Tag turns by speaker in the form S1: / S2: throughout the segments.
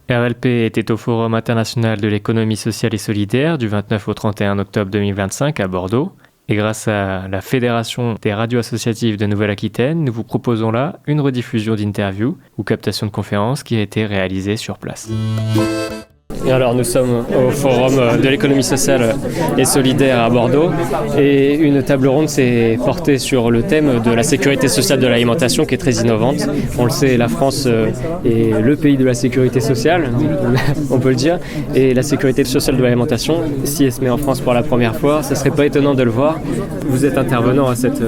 S1: RLP était au Forum international de l'économie sociale et solidaire du 29 au 31 octobre 2025 à Bordeaux. Et grâce à la Fédération des radios associatives de Nouvelle-Aquitaine, nous vous proposons là une rediffusion d'interviews ou captation de conférences qui a été réalisée sur place. Et alors nous sommes au Forum de l'économie sociale et solidaire à Bordeaux et une table ronde s'est portée sur le thème de la sécurité sociale de l'alimentation qui est très innovante. On le sait, la France est le pays de la sécurité sociale, on peut le dire, et la sécurité sociale de l'alimentation, si elle se met en France pour la première fois, ce ne serait pas étonnant de le voir. Vous êtes intervenant à cette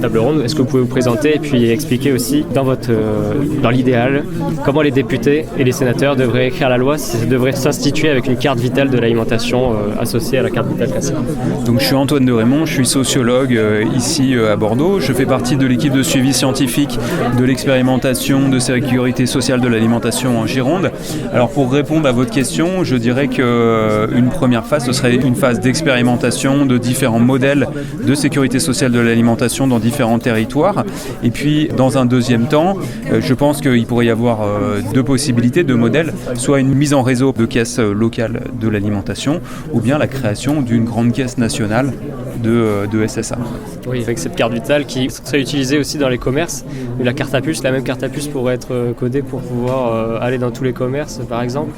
S1: table ronde, est-ce que vous pouvez vous présenter et puis expliquer aussi dans l'idéal comment les députés et les sénateurs devraient écrire la loi, si ça devrait s'instituer avec une carte vitale de l'alimentation associée à la carte vitale classique.
S2: Donc je suis Antoine de Raymond, je suis sociologue ici à Bordeaux. Je fais partie de l'équipe de suivi scientifique de l'expérimentation de sécurité sociale de l'alimentation en Gironde. Alors pour répondre à votre question, je dirais qu'une première phase, ce serait une phase d'expérimentation de différents modèles de sécurité sociale de l'alimentation dans différents territoires. Et puis dans un deuxième temps, je pense qu'il pourrait y avoir deux possibilités, deux modèles, soit une mise en réseau de caisses locales de l'alimentation ou bien la création d'une grande caisse nationale de SSA.
S1: Oui, avec cette carte vitale qui serait utilisée aussi dans les commerces. La carte à puce, la même carte à puce pourrait être codée pour pouvoir aller dans tous les commerces par exemple.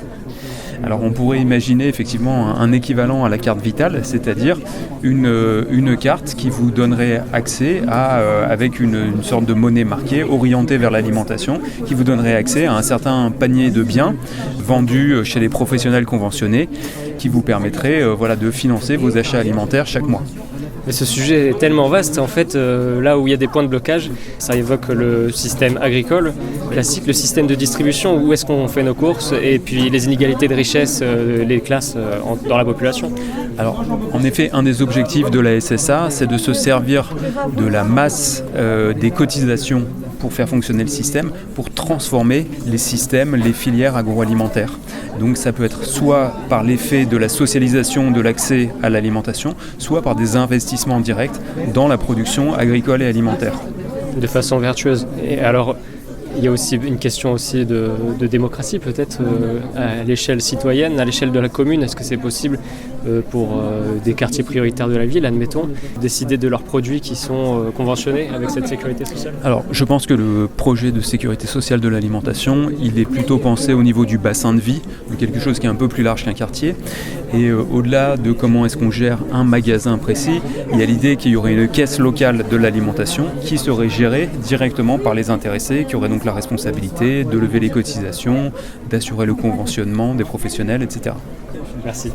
S2: Alors on pourrait imaginer effectivement un équivalent à la carte vitale, c'est-à-dire une carte qui vous donnerait accès avec une sorte de monnaie marquée orientée vers l'alimentation, qui vous donnerait accès à un certain panier de biens vendus chez les professionnels conventionnés, qui vous permettrait de financer vos achats alimentaires chaque mois.
S1: Mais ce sujet est tellement vaste, en fait, là où il y a des points de blocage, ça évoque le système agricole classique, le système de distribution, où est-ce qu'on fait nos courses, et puis les inégalités de richesse, les classes dans la population.
S2: Alors, en effet, un des objectifs de la SSA, c'est de se servir de la masse des cotisations pour faire fonctionner le système, pour transformer les systèmes, les filières agroalimentaires. Donc ça peut être soit par l'effet de la socialisation de l'accès à l'alimentation, soit par des investissements directs dans la production agricole et alimentaire.
S1: De façon vertueuse. Et alors, il y a aussi une question aussi de démocratie peut-être à l'échelle citoyenne, à l'échelle de la commune. Est-ce que c'est possible pour des quartiers prioritaires de la ville, admettons, décider de leurs produits qui sont conventionnés avec cette sécurité sociale ?
S2: Alors, je pense que le projet de sécurité sociale de l'alimentation, il est plutôt pensé au niveau du bassin de vie, de quelque chose qui est un peu plus large qu'un quartier. Et au-delà de comment est-ce qu'on gère un magasin précis, il y a l'idée qu'il y aurait une caisse locale de l'alimentation qui serait gérée directement par les intéressés, qui auraient donc la responsabilité de lever les cotisations, d'assurer le conventionnement des professionnels, etc.
S1: Merci.